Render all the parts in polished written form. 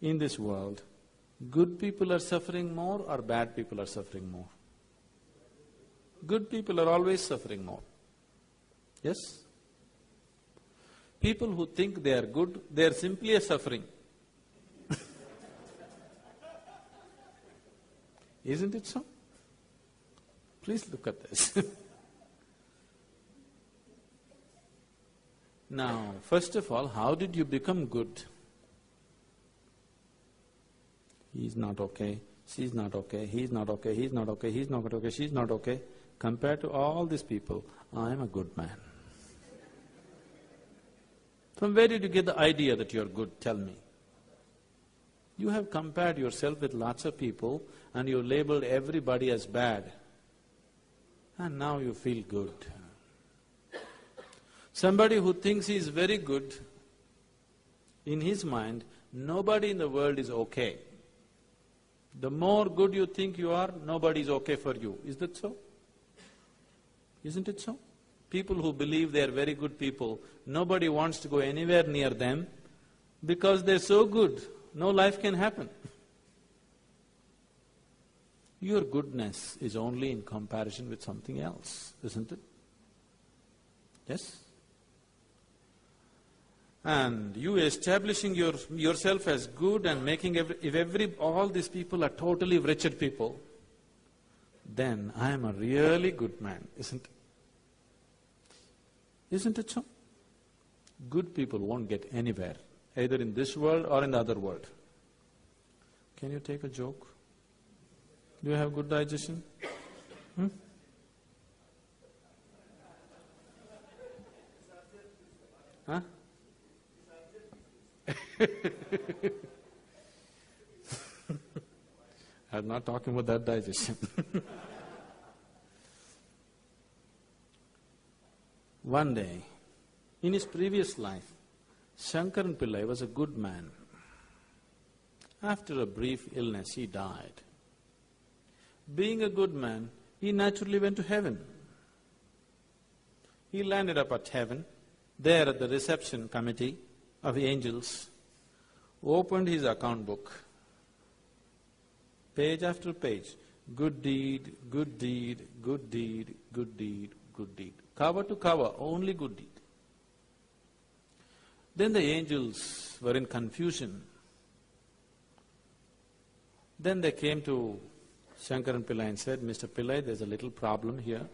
in this world, good people are suffering more or bad people are suffering more? Good people are always suffering more. Yes? People who think they are good, they are simply a suffering. Isn't it so? Please look at this. Now, first of all, how did you become good? He's not okay, she's not okay, he's not okay, he's not okay, he's not okay, she's not okay. Compared to all these people, I am a good man. From where did you get the idea that you're good? Tell me. You have compared yourself with lots of people and you labeled everybody as bad. And now you feel good. Somebody who thinks he is very good, in his mind, nobody in the world is okay. The more good you think you are, nobody is okay for you. Is that so? Isn't it so? People who believe they are very good people, nobody wants to go anywhere near them because they're so good, no life can happen. Your goodness is only in comparison with something else, isn't it? Yes? And you establishing yourself as good and making all these people are totally wretched people, then I am a really good man, isn't it? Isn't it so? Good people won't get anywhere, either in this world or in the other world. Can you take a joke? Do you have good digestion? Huh? I'm not talking about that digestion. One day, in his previous life, Shankaran Pillai was a good man. After a brief illness, he died. Being a good man, he naturally went to heaven. He landed up at heaven, there at the reception committee of the angels, opened his account book, page after page, good deed, good deed, good deed, good deed, good deed. Cover to cover, only good deed. Then the angels were in confusion. Then they came to Shankaran Pillai and said, Mr. Pillai, there's a little problem here.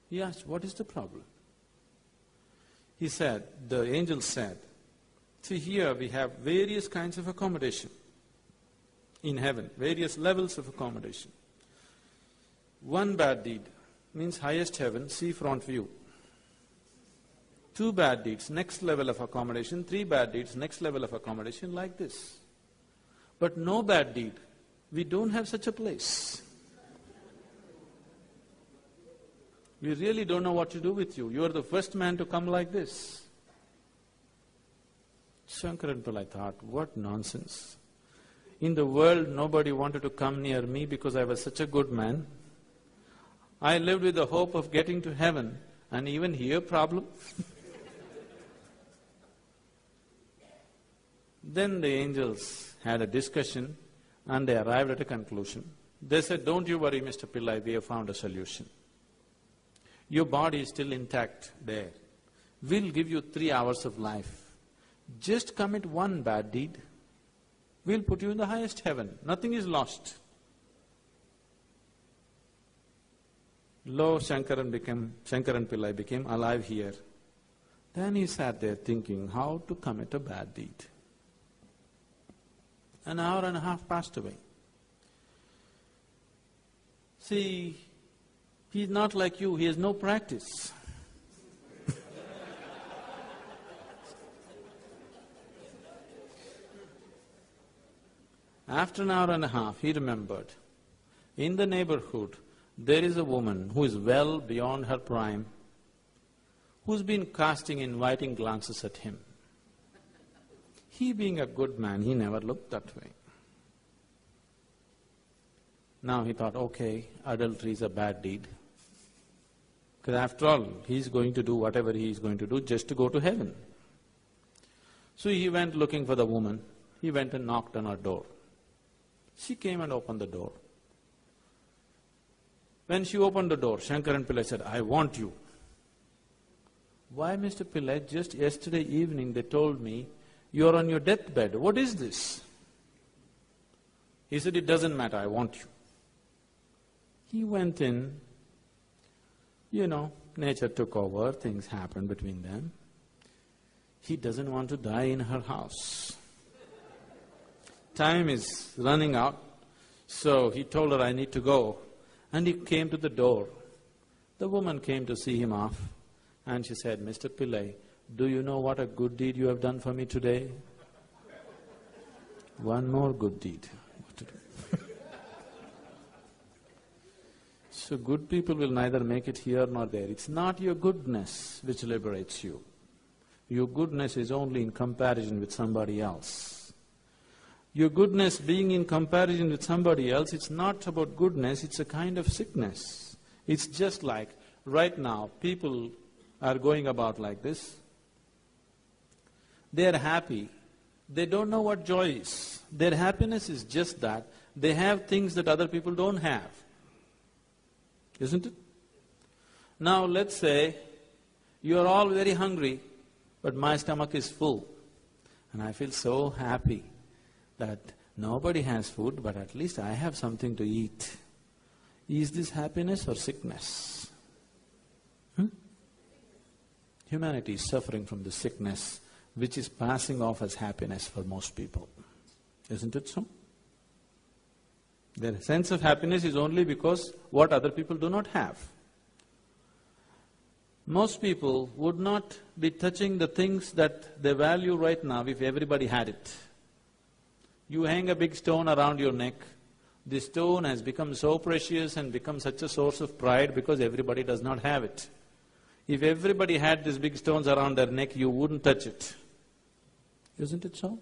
He asked, what is the problem? He said, the angels said, see here we have various kinds of accommodation in heaven, various levels of accommodation. One bad deed means highest heaven, sea front view. 2 bad deeds, next level of accommodation, 3 bad deeds, next level of accommodation, like this. But no bad deed, we don't have such a place. We really don't know what to do with you. You are the first man to come like this. Shankaran Pillai thought, what nonsense. In the world, nobody wanted to come near me because I was such a good man. I lived with the hope of getting to heaven, and even here problem. Then the angels had a discussion and they arrived at a conclusion. They said, don't you worry, Mr. Pillai, we have found a solution. Your body is still intact there. We'll give you 3 hours of life. Just commit one bad deed, we'll put you in the highest heaven. Nothing is lost. Lo, Shankaran Pillai became alive here. Then he sat there thinking how to commit a bad deed. An hour and a half passed away. See, he's not like you, he has no practice. After an hour and a half, he remembered, in the neighborhood, there is a woman who is well beyond her prime, who's been casting inviting glances at him. He being a good man, he never looked that way. Now he thought, okay, adultery is a bad deed. Because after all, he's going to do whatever he is going to do just to go to heaven. So he went looking for the woman. He went and knocked on her door. She came and opened the door. When she opened the door, Shankaran Pillai said, "I want you." "Why, Mr. Pillai, just yesterday evening they told me you are on your deathbed. What is this?" He said, "It doesn't matter, I want you." He went in, nature took over, things happened between them. He doesn't want to die in her house. Time is running out, so he told her, "I need to go." And he came to the door. The woman came to see him off, and she said, "Mr. Pillai, do you know what a good deed you have done for me today?" "One more good deed." What to do? So good people will neither make it here nor there. It's not your goodness which liberates you. Your goodness is only in comparison with somebody else. Your goodness being in comparison with somebody else, it's not about goodness, it's a kind of sickness. It's just like, right now, people are going about like this. They are happy. They don't know what joy is. Their happiness is just that they have things that other people don't have. Isn't it? Now let's say you are all very hungry, but my stomach is full, and I feel so happy that nobody has food, but at least I have something to eat. Is this happiness or sickness? Humanity is suffering from the sickness which is passing off as happiness for most people. Isn't it so? Their sense of happiness is only because what other people do not have. Most people would not be touching the things that they value right now if everybody had it. You hang a big stone around your neck, this stone has become so precious and become such a source of pride because everybody does not have it. If everybody had these big stones around their neck, you wouldn't touch it. Isn't it so?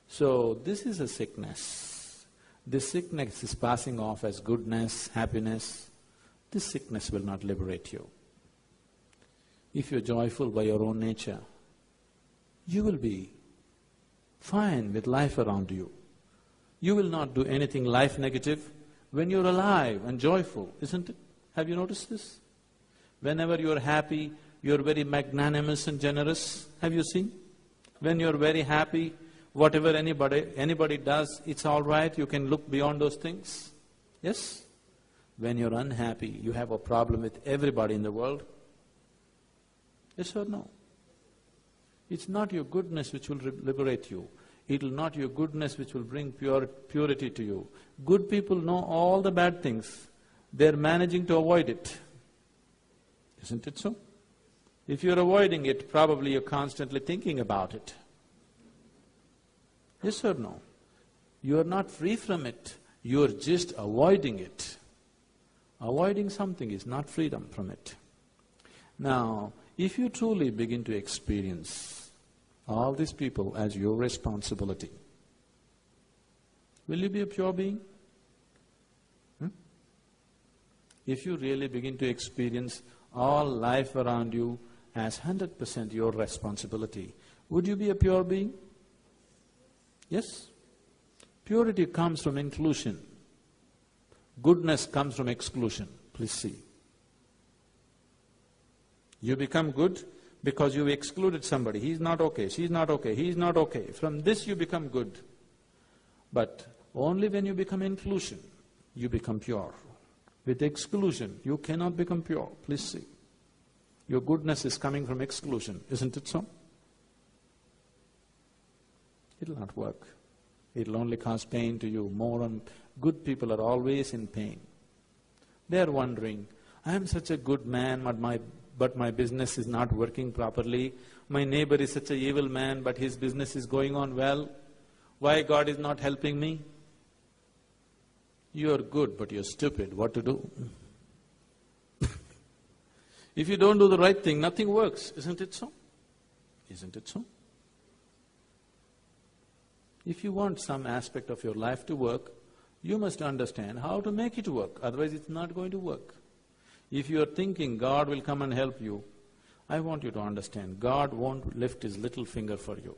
So this is a sickness. This sickness is passing off as goodness, happiness. This sickness will not liberate you. If you're joyful by your own nature, you will be fine with life around you. You will not do anything life negative when you're alive and joyful, isn't it? Have you noticed this? Whenever you're happy, you're very magnanimous and generous. Have you seen? When you're very happy, whatever anybody does, it's all right, you can look beyond those things. Yes? When you're unhappy, you have a problem with everybody in the world. Yes or no? It's not your goodness which will liberate you. It will not your goodness which will bring purity to you. Good people know all the bad things. They're managing to avoid it. Isn't it so? If you're avoiding it, probably you're constantly thinking about it. Yes or no? You are not free from it. You are just avoiding it. Avoiding something is not freedom from it. Now, if you truly begin to experience all these people as your responsibility, will you be a pure being? If you really begin to experience all life around you as 100% your responsibility, would you be a pure being? Yes? Purity comes from inclusion. Goodness comes from exclusion. Please see. You become good because you excluded somebody. He's not okay, she's not okay, he's not okay. From this you become good. But only when you become inclusion, you become pure. With exclusion, you cannot become pure. Please see. Your goodness is coming from exclusion, isn't it so? It'll not work. It'll only cause pain to you. More and good people are always in pain. They are wondering, I am such a good man, but my business is not working properly. My neighbor is such an evil man, but his business is going on well. Why God is not helping me? You are good, but you're stupid. What to do? If you don't do the right thing, nothing works. Isn't it so? Isn't it so? If you want some aspect of your life to work, you must understand how to make it work, otherwise it's not going to work. If you are thinking God will come and help you, I want you to understand, God won't lift His little finger for you.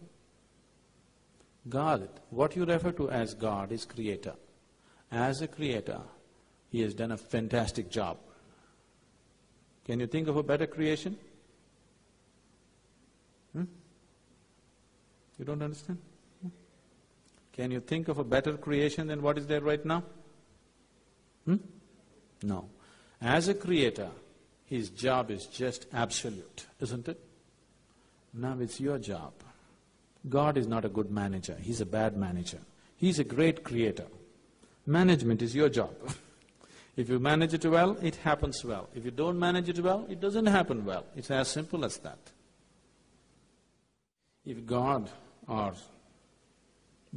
God, what you refer to as God, is Creator. As a Creator, He has done a fantastic job. Can you think of a better creation? You don't understand? Can you think of a better creation than what is there right now? No. As a Creator, His job is just absolute, isn't it? Now it's your job. God is not a good manager, He's a bad manager. He's a great Creator. Management is your job. If you manage it well, it happens well. If you don't manage it well, it doesn't happen well. It's as simple as that. If God or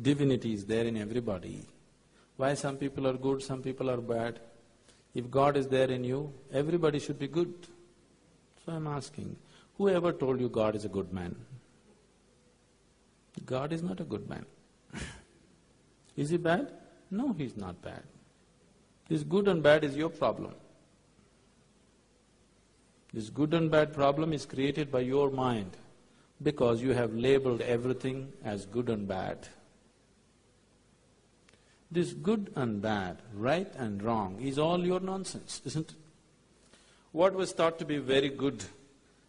divinity is there in everybody, why some people are good, some people are bad? If God is there in you, everybody should be good. So I'm asking, whoever told you God is a good man? God is not a good man. Is He bad? No, He's not bad. This good and bad is your problem. This good and bad problem is created by your mind because you have labeled everything as good and bad. This good and bad, right and wrong is all your nonsense, isn't it? What was thought to be very good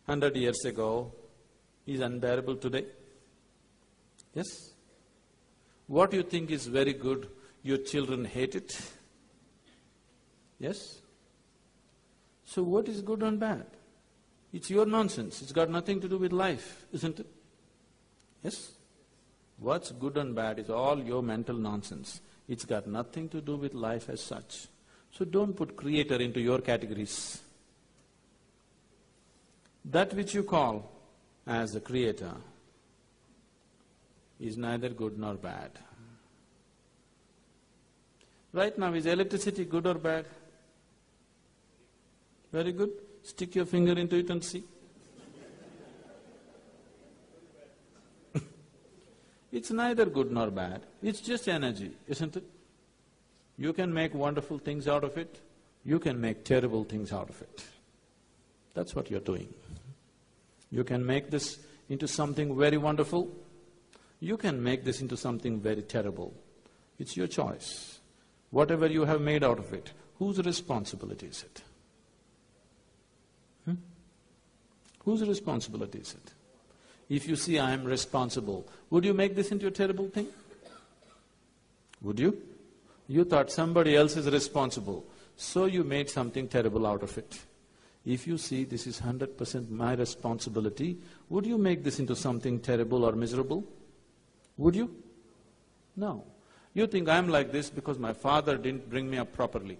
100 years ago is unbearable today. Yes? What you think is very good, your children hate it. Yes? So what is good and bad? It's your nonsense, it's got nothing to do with life, isn't it? Yes? What's good and bad is all your mental nonsense. It's got nothing to do with life as such. So don't put Creator into your categories. That which you call as the Creator is neither good nor bad. Right now, is electricity good or bad? Very good. Stick your finger into it and see. It's neither good nor bad, it's just energy, isn't it? You can make wonderful things out of it, you can make terrible things out of it. That's what you're doing. You can make this into something very wonderful, you can make this into something very terrible. It's your choice. Whatever you have made out of it, whose responsibility is it? Whose responsibility is it? If you see I am responsible, would you make this into a terrible thing? Would you? You thought somebody else is responsible, so you made something terrible out of it. If you see this is 100% my responsibility, would you make this into something terrible or miserable? Would you? No. You think I'm like this because my father didn't bring me up properly.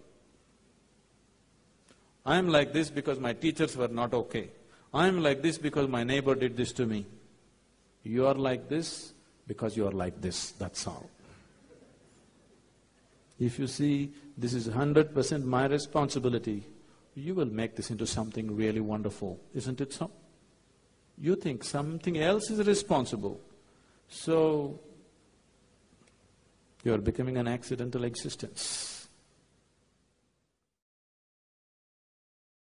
I'm like this because my teachers were not okay. I'm like this because my neighbor did this to me. You are like this because you are like this, that's all. If you see this is 100% my responsibility, you will make this into something really wonderful, isn't it so? You think something else is responsible, so you are becoming an accidental existence.